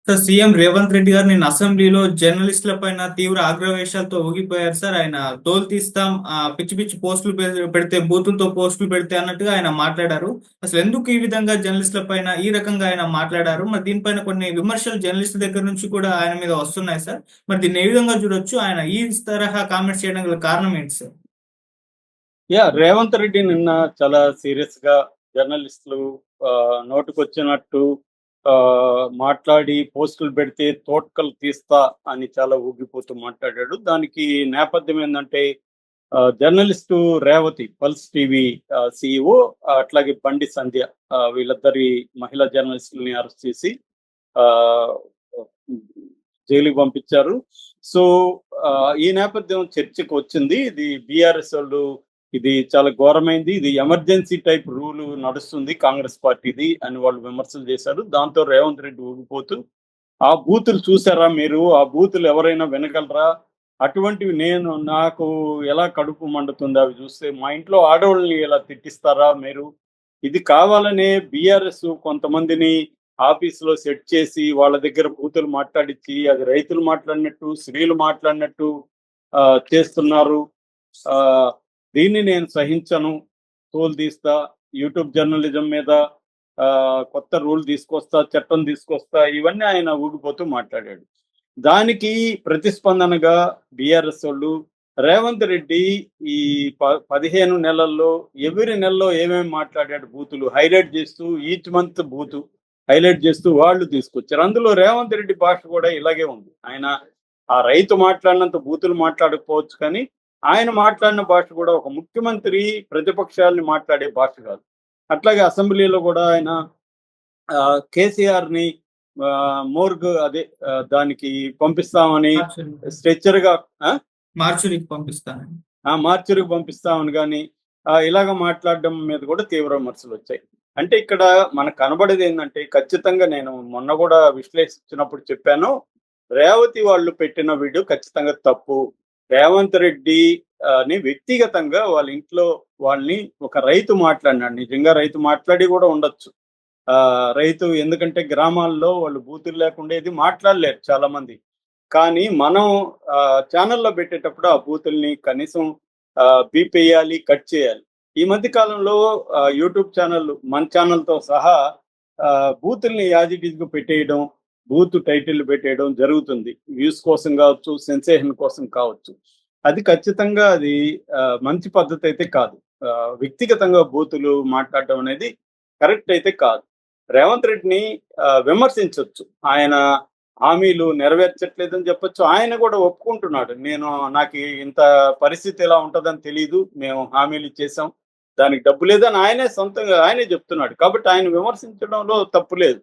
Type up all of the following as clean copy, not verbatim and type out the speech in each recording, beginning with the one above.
Sir CM Revanth Reddy గారు నిన్న అసెంబ్లీలో జర్నలిస్టుల పైన తీవ్ర ఆగ్రహవేశాలతో ఊగిపోయారు సార్. ఆయన తోలు తీస్తాం, పిచ్చి పిచ్చి పోస్టులు పెడితే బూతులతో పోస్టులు పెడితే అన్నట్టుగా ఆయన మాట్లాడారు. అసలు ఎందుకు ఈ విధంగా జర్నలిస్టుల పైన ఈ రకంగా ఆయన మాట్లాడారు? మరి దీనిపైన కొన్ని విమర్శలు జర్నలిస్టుల దగ్గర నుంచి కూడా ఆయన మీద వస్తున్నాయి సార్. మరి దీన్ని ఏ విధంగా చూడొచ్చు? ఆయన ఈ తరహా కామెంట్స్ చేయడం గల కారణం ఏంటి సార్? రేవంత్ రెడ్డి నిన్న చాలా సీరియస్ గా జర్నలిస్టులు నోటుకొచ్చినట్టు మాట్లాడి పోస్టులు పెడితే తోటకలు తీస్తా అని చాలా ఊగిపోతూ మాట్లాడాడు. దానికి నేపథ్యం ఏంటంటే journalist Revathi pulse TV CEO, అట్లాగే బండి సంధ్య, వీళ్ళిద్దరి మహిళా జర్నలిస్టులని అరెస్ట్ చేసి ఆ జైలుకి పంపించారు. సో ఈ నేపథ్యం చర్చకు వచ్చింది. ఇది బీఆర్ఎస్ వాళ్ళు ఇది చాలా ఘోరమైంది, ఇది ఎమర్జెన్సీ టైప్ రూల్ నడుస్తుంది కాంగ్రెస్ పార్టీది అని వాళ్ళు విమర్శలు చేశారు. దాంతో రేవంత్ రెడ్డి ఊగిపోతూ, ఆ బూతులు చూసారా మీరు, ఆ బూతులు ఎవరైనా వినగలరా, అటువంటివి నాకు ఎలా కడుపు మండుతుంది అవి చూస్తే, మా ఇంట్లో ఆడవాళ్ళని ఎలా తిట్టిస్తారా మీరు, ఇది కావాలనే బీఆర్ఎస్ కొంతమందిని ఆఫీసులో సెట్ చేసి వాళ్ళ దగ్గర బూతులు మాట్లాడించి అది రైతులు మాట్లాడినట్టు స్త్రీలు మాట్లాడినట్టు చేస్తున్నారు. ఆ దీన్ని నేను సహించను, తోలు తీస్తా, యూట్యూబ్ జర్నలిజం మీద కొత్త రూల్ తీసుకొస్తా, చట్టం తీసుకొస్తా, ఇవన్నీ ఆయన ఊగిపోతూ మాట్లాడాడు. దానికి ప్రతిస్పందనగా బీఆర్ఎస్ వాళ్ళు రేవంత్ రెడ్డి ఈ 15 నెలల్లో ఎవరి నెలలో ఏమేమి మాట్లాడాడు బూతులు హైలైట్ చేస్తూ, ఈచ్ మంత్ బూతు హైలైట్ చేస్తూ వాళ్ళు తీసుకొచ్చారు. అందులో రేవంత్ రెడ్డి భాష కూడా ఇలాగే ఉంది. ఆయన ఆ రైతు మాట్లాడినంత బూతులు మాట్లాడకపోవచ్చు, కానీ ఆయన మాట్లాడిన భాష కూడా ఒక ముఖ్యమంత్రి ప్రతిపక్షాలని మాట్లాడే భాష కాదు. అట్లాగే అసెంబ్లీలో కూడా ఆయన కేసీఆర్ ని మోర్గ్ అదే దానికి పంపిస్తామని, స్ట్రెచ్చర్ గా మార్చురికి పంపిస్తానని, మార్చురికి పంపిస్తామని కానీ ఇలాగ మాట్లాడడం మీద కూడా తీవ్ర విమర్శలు వచ్చాయి. అంటే ఇక్కడ మనకు కనబడేది ఏంటంటే, ఖచ్చితంగా నేను మొన్న కూడా విశ్లేషించినప్పుడు చెప్పాను, రేవతి వాళ్ళు పెట్టిన వీడియో ఖచ్చితంగా తప్పు. రేవంత్ రెడ్డి ని వ్యక్తిగతంగా వాళ్ళ ఇంట్లో వాళ్ళని ఒక రైతు మాట్లాడినాడు. నిజంగా రైతు మాట్లాడి కూడా ఉండొచ్చు. రైతు ఎందుకంటే గ్రామాల్లో వాళ్ళు బూతులు లేకుండా ఇది మాట్లాడలేరు చాలా మంది. కానీ మనం ఛానల్లో పెట్టేటప్పుడు ఆ బూతుల్ని కనీసం బీప్ వేయాలి, కట్ చేయాలి. ఈ మధ్య కాలంలో యూట్యూబ్ ఛానల్ మన ఛానల్తో సహా బూతుల్ని యాజిటీజ్గా పెట్టేయడం, బూత్ టైటిల్ పెట్టేయడం జరుగుతుంది. వ్యూస్ కోసం కావచ్చు, సెన్సేషన్ కోసం కావచ్చు. అది ఖచ్చితంగా అది మంచి పద్ధతి అయితే కాదు. వ్యక్తిగతంగా బూతులు మాట్లాడడం అనేది కరెక్ట్ అయితే కాదు. రేవంత్ రెడ్డిని విమర్శించవచ్చు, ఆయన హామీలు నెరవేర్చట్లేదని చెప్పొచ్చు. ఆయన కూడా ఒప్పుకుంటున్నాడు, నాకు ఇంత పరిస్థితి ఎలా ఉంటుందని తెలియదు, మేము హామీలు ఇచ్చేసాం, దానికి డబ్బు లేదని ఆయనే సొంతంగా ఆయనే చెప్తున్నాడు. కాబట్టి ఆయన విమర్శించడంలో తప్పు లేదు.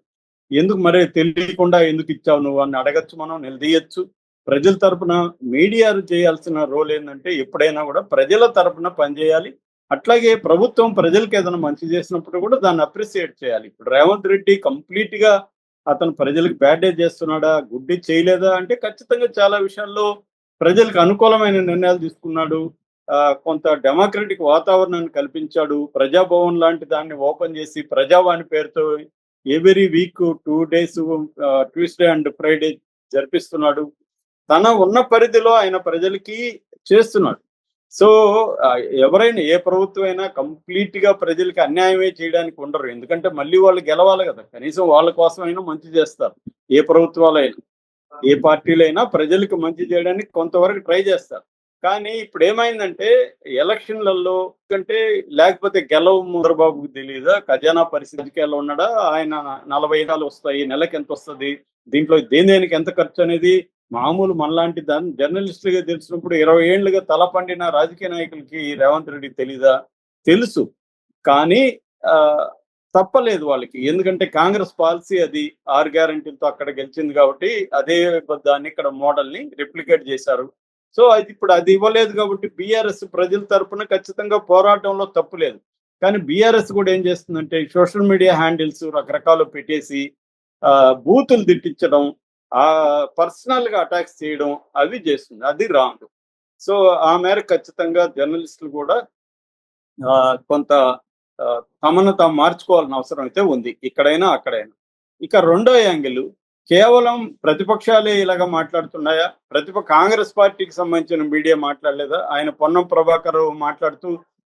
ఎందుకు మరి తెలియకుండా ఎందుకు ఇచ్చావు నువ్వు అని అడగచ్చు, మనం నిలదీయచ్చు. ప్రజల తరపున మీడియా చేయాల్సిన రోల్ ఏంటంటే ఎప్పుడైనా కూడా ప్రజల తరపున పనిచేయాలి. అట్లాగే ప్రభుత్వం ప్రజలకు ఏదైనా మంచి చేసినప్పుడు కూడా దాన్ని అప్రిసియేట్ చేయాలి. ఇప్పుడు రేవంత్ రెడ్డి కంప్లీట్ గా అతను ప్రజలకు బ్యాడ్ డే చేస్తున్నాడా, గుడ్డి చేయలేదా అంటే ఖచ్చితంగా చాలా విషయాల్లో ప్రజలకు అనుకూలమైన నిర్ణయాలు తీసుకున్నాడు. కొంత డెమోక్రటిక్ వాతావరణాన్ని కల్పించాడు. ప్రజాభవన్ లాంటి దాన్ని ఓపెన్ చేసి ప్రజావాణి పేరుతో every week 2 days Tuesday and Friday జరిపిస్తున్నాడు. తన ఉన్న పరిధిలో ఆయన ప్రజలకి చేస్తున్నాడు. సో ఎవరైనా ఏ ప్రభుత్వం అయినా కంప్లీట్ గా ప్రజలకి అన్యాయమే చేయడానికి ఉండరు. ఎందుకంటే మళ్ళీ వాళ్ళు గెలవాలి కదా, కనీసం వాళ్ళ కోసమైనా మంచి చేస్తారు. ఏ ప్రభుత్వాలైనా ఏ పార్టీలైనా ప్రజలకు మంచి చేయడానికి కొంతవరకు ట్రై చేస్తారు. కానీ ఇప్పుడు ఏమైందంటే ఎలక్షన్లలో కంటే లేకపోతే గెలవ చంద్రబాబుకు తెలియదా ఖజానా పరిస్థితికి ఎలా ఉన్నాడా, ఆయన 40 ఏళ్ళు వస్తాయి, నెలకి ఎంత వస్తుంది, దీంట్లో దేనికి ఎంత ఖర్చు అనేది మామూలు మనలాంటి జర్నలిస్టులుగా తెలిసినప్పుడు 20 ఏళ్లుగా తల పండిన రాజకీయ నాయకులకి రేవంత్ రెడ్డి తెలీదా? తెలుసు. కానీ తప్పలేదు వాళ్ళకి. ఎందుకంటే కాంగ్రెస్ పాలసీ అది 6 గ్యారంటీలతో అక్కడ గెలిచింది కాబట్టి అదే దాన్ని ఇక్కడ మోడల్ని రిప్లికేట్ చేశారు. సో ఇప్పుడు అది ఇవ్వలేదు కాబట్టి బీఆర్ఎస్ ప్రజల తరపున ఖచ్చితంగా పోరాటంలో తప్పు లేదు. కానీ బీఆర్ఎస్ కూడా ఏం చేస్తుందంటే సోషల్ మీడియా హ్యాండిల్స్ రకరకాలు పెట్టేసి బూతులు తిట్టించడం, పర్సనల్ గా అటాక్స్ చేయడం అవి చేస్తుంది. అది రాంగ్. సో ఆ మేరకు ఖచ్చితంగా జర్నలిస్టులు కూడా కొంత తమను తాము మార్చుకోవాల్సిన అవసరం అయితే ఉంది, ఇక్కడైనా అక్కడైనా. ఇక రెండో యాంగిల్, కేవలం ప్రతిపక్షాలే ఇలాగ మాట్లాడుతున్నాయా? కాంగ్రెస్ పార్టీకి సంబంధించిన మీడియా మాట్లాడలేదా? ఆయన పొన్నం ప్రభాకర్ మాట్లాడుతూ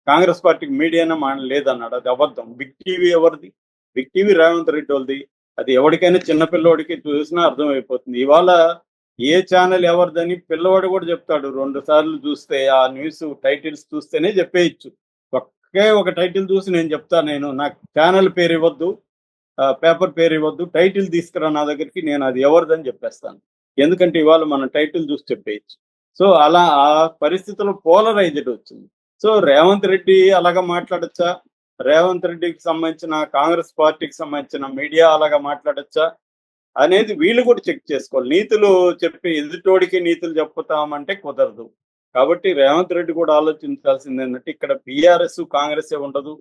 కాంగ్రెస్ పార్టీకి మీడియానే లేదన్నాడు. అది అబద్ధం. బిగ్ టీవీ ఎవరిది? బిగ్ టీవీ రేవంత్ రెడ్డి వాళ్ళది. అది ఎవరికైనా చిన్నపిల్లోడికి చూసినా అర్థమైపోతుంది. ఇవాళ ఏ ఛానల్ ఎవరిదని పిల్లవాడు కూడా చెప్తాడు. 2 సార్లు చూస్తే ఆ న్యూస్ టైటిల్స్ చూస్తేనే చెప్పేయచ్చు. ఒకే ఒక టైటిల్ చూసి నేను చెప్తా, నాకు ఛానల్ పేరు ఇవ్వద్దు, పేపర్ పేరు ఇవ్వద్దు, టైటిల్ తీసుకురా నా దగ్గరికి, నేను అది ఎవరిదని చెప్పేస్తాను. ఎందుకంటే ఇవాళ మనం టైటిల్ చూసి చెప్పేయచ్చు. సో అలా ఆ పరిస్థితుల్లో పోలరైజ్డ్ వచ్చింది. సో రేవంత్ రెడ్డి అలాగా మాట్లాడచ్చా? రేవంత్ రెడ్డికి సంబంధించిన కాంగ్రెస్ పార్టీకి సంబంధించిన మీడియా అలాగా మాట్లాడచ్చా అనేది వీళ్ళు కూడా చెక్ చేసుకోవాలి. నీతులు చెప్పి ఎదుటోడికి నీతులు చెప్పుతామంటే కుదరదు. కాబట్టి రేవంత్ రెడ్డి కూడా ఆలోచించాల్సింది ఏంటంటే, ఇక్కడ బీఆర్ఎస్ కాంగ్రెస్ ఉండదు,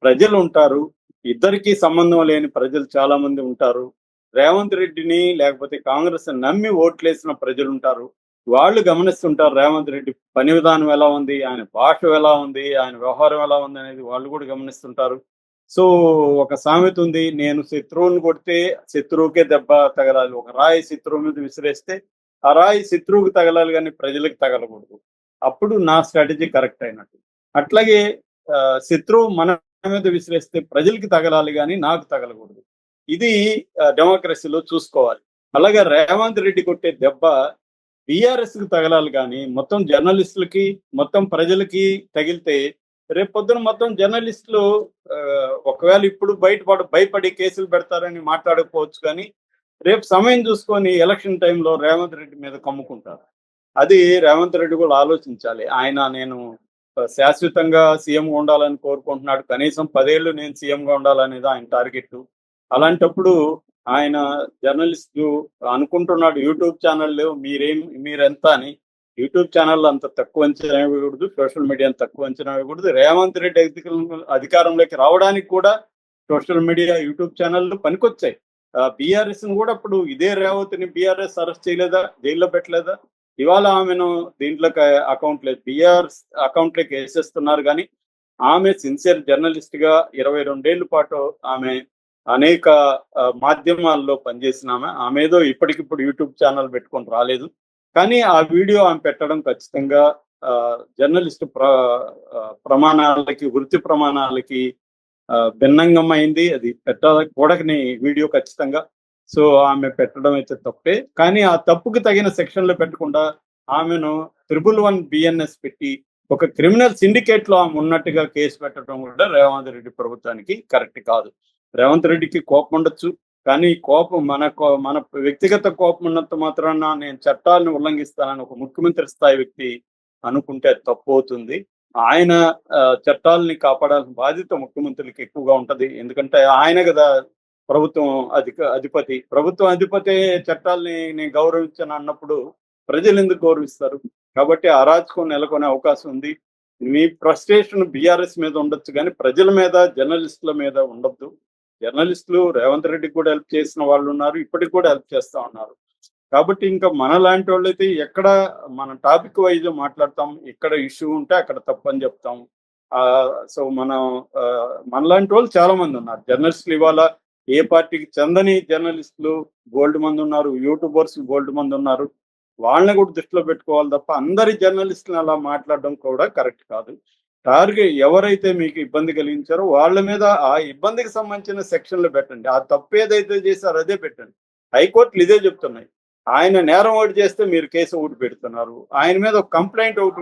ప్రజలు ఉంటారు. ఇద్దరికీ సంబంధం లేని ప్రజలు చాలా మంది ఉంటారు. రేవంత్ రెడ్డిని లేకపోతే కాంగ్రెస్ నమ్మి ఓట్లేసిన ప్రజలు ఉంటారు. వాళ్ళు గమనిస్తుంటారు రేవంత్ రెడ్డి పని విధానం ఎలా ఉంది, ఆయన భాష ఎలా ఉంది, ఆయన వ్యవహారం ఎలా ఉంది అనేది వాళ్ళు కూడా గమనిస్తుంటారు. సో ఒక సామెత ఉంది, నేను శత్రువుని కొడితే శత్రువుకే దెబ్బ తగలాలి, ఒక రాయి శత్రువు మీద విసిరేస్తే ఆ రాయి శత్రువుకి తగలాలి కానీ ప్రజలకు తగలకూడదు. అప్పుడు నా స్ట్రాటజీ కరెక్ట్ అయినట్టు. అట్లాగే శత్రువు మన మీద విసిరేస్తే ప్రజలకి తగలాలి కానీ నాకు తగలకూడదు. ఇది డెమోక్రసీలో చూసుకోవాలి. అలాగే రేవంత్ రెడ్డి కొట్టే దెబ్బ బీఆర్ఎస్ కి తగలాలి కానీ మొత్తం జర్నలిస్టులకి మొత్తం ప్రజలకి తగిలితే రేపు పొద్దున మొత్తం జర్నలిస్టులు ఒకవేళ ఇప్పుడు భయపడి కేసులు పెడతారని మాట్లాడకపోవచ్చు, కానీ రేపు సమయం చూసుకొని ఎలక్షన్ టైంలో రేవంత్ రెడ్డి మీద కమ్ముకుంటారు. అది రేవంత్ రెడ్డి కూడా ఆలోచించాలి. నేను శాశ్వతంగా సీఎంగా ఉండాలని కోరుకుంటున్నాడు. కనీసం 10 ఏళ్ళు నేను సీఎంగా ఉండాలనేది ఆయన టార్గెట్. అలాంటప్పుడు ఆయన జర్నలిస్టులు అనుకుంటున్నాడు యూట్యూబ్ ఛానల్ మీరెంత అని. యూట్యూబ్ ఛానల్ అంత తక్కువ అంచనా వేయకూడదు, సోషల్ మీడియాని తక్కువ అంచనా వేయకూడదు. రేవంత్ రెడ్డి అధికారంలోకి రావడానికి కూడా సోషల్ మీడియా యూట్యూబ్ ఛానళ్ళు పనికొచ్చాయి. బీఆర్ఎస్ కూడా అప్పుడు ఇదే రేవంత్ని బీఆర్ఎస్ అరెస్ట్ చేయలేదా, జైల్లో పెట్టలేదా? ఇవాళ ఆమెను దీంట్లోకి అకౌంట్ లేదు, బీఆర్ఎస్ అకౌంట్లోకి వేసేస్తున్నారు. కానీ ఆమె సిన్సియర్ జర్నలిస్ట్ గా 22 ఏళ్ల పాటు ఆమె అనేక మాధ్యమాల్లో పనిచేసిన ఆమె ఏదో ఇప్పటికిప్పుడు యూట్యూబ్ ఛానల్ పెట్టుకొని రాలేదు. కానీ ఆ వీడియో ఆమె పెట్టడం ఖచ్చితంగా జర్నలిస్ట్ ప్రమాణాలకి, వృత్తి ప్రమాణాలకి భిన్నంగా అయింది. అది కూడని వీడియో ఖచ్చితంగా. సో ఆమె పెట్టడం అయితే తప్పే. కానీ ఆ తప్పుకి తగిన సెక్షన్లో పెట్టకుండా ఆమెను 111 BNS పెట్టి ఒక క్రిమినల్ సిండికేట్ లో ఆమె ఉన్నట్టుగా కేసు పెట్టడం కూడా రేవంత్ రెడ్డి ప్రభుత్వానికి కరెక్ట్ కాదు. రేవంత్ రెడ్డికి కోపం ఉండొచ్చు, కానీ కోపం మన వ్యక్తిగత కోపం ఉన్నంత మాత్రాన నేను చట్టాలను ఉల్లంఘిస్తానని ఒక ముఖ్యమంత్రి స్థాయి వ్యక్తి అనుకుంటే తప్పు అవుతుంది. ఆయన చట్టాలని కాపాడాల్సిన బాధ్యత ముఖ్యమంత్రులకి ఎక్కువగా ఉంటది. ఎందుకంటే ఆయన కదా ప్రభుత్వం అధిపతి. ప్రభుత్వం అధిపతి చట్టాలని నేను గౌరవించను అన్నప్పుడు ప్రజలు ఎందుకు గౌరవిస్తారు? కాబట్టి అరాచకం నెలకొనే అవకాశం ఉంది. మీ ఫ్రస్ట్రేషన్ బీఆర్ఎస్ మీద ఉండొచ్చు, కానీ ప్రజల మీద, జర్నలిస్టుల మీద ఉండొద్దు. జర్నలిస్టులు రేవంత్ రెడ్డికి కూడా హెల్ప్ చేసిన వాళ్ళు ఉన్నారు, ఇప్పటికి కూడా హెల్ప్ చేస్తా ఉన్నారు. కాబట్టి ఇంకా మన లాంటి వాళ్ళైతే ఎక్కడ మన టాపిక్ వైజ్ మాట్లాడతాం, ఎక్కడ ఇష్యూ ఉంటే అక్కడ తప్పని చెప్తాం. సో మనలాంటి వాళ్ళు చాలా మంది ఉన్నారు జర్నలిస్టులు. ఇవాళ ఏ పార్టీకి చెందని జర్నలిస్టులు గోల్డ్ మంది ఉన్నారు, యూట్యూబర్స్ గోల్డ్ మంది ఉన్నారు. వాళ్ళని కూడా దృష్టిలో పెట్టుకోవాలి తప్ప అందరి జర్నలిస్టులను అలా మాట్లాడడం కూడా కరెక్ట్ కాదు. టార్గెట్ ఎవరైతే మీకు ఇబ్బంది కలిగించారో వాళ్ళ మీద ఆ ఇబ్బందికి సంబంధించిన సెక్షన్లు పెట్టండి. ఆ తప్పు ఏదైతే చేశారో అదే పెట్టండి. హైకోర్టులు ఇదే చెప్తున్నాయి. ఆయన నేరం ఒకటి చేస్తే మీరు కేసు ఒకటి పెడుతున్నారు, ఆయన మీద ఒక కంప్లైంట్ ఒకటి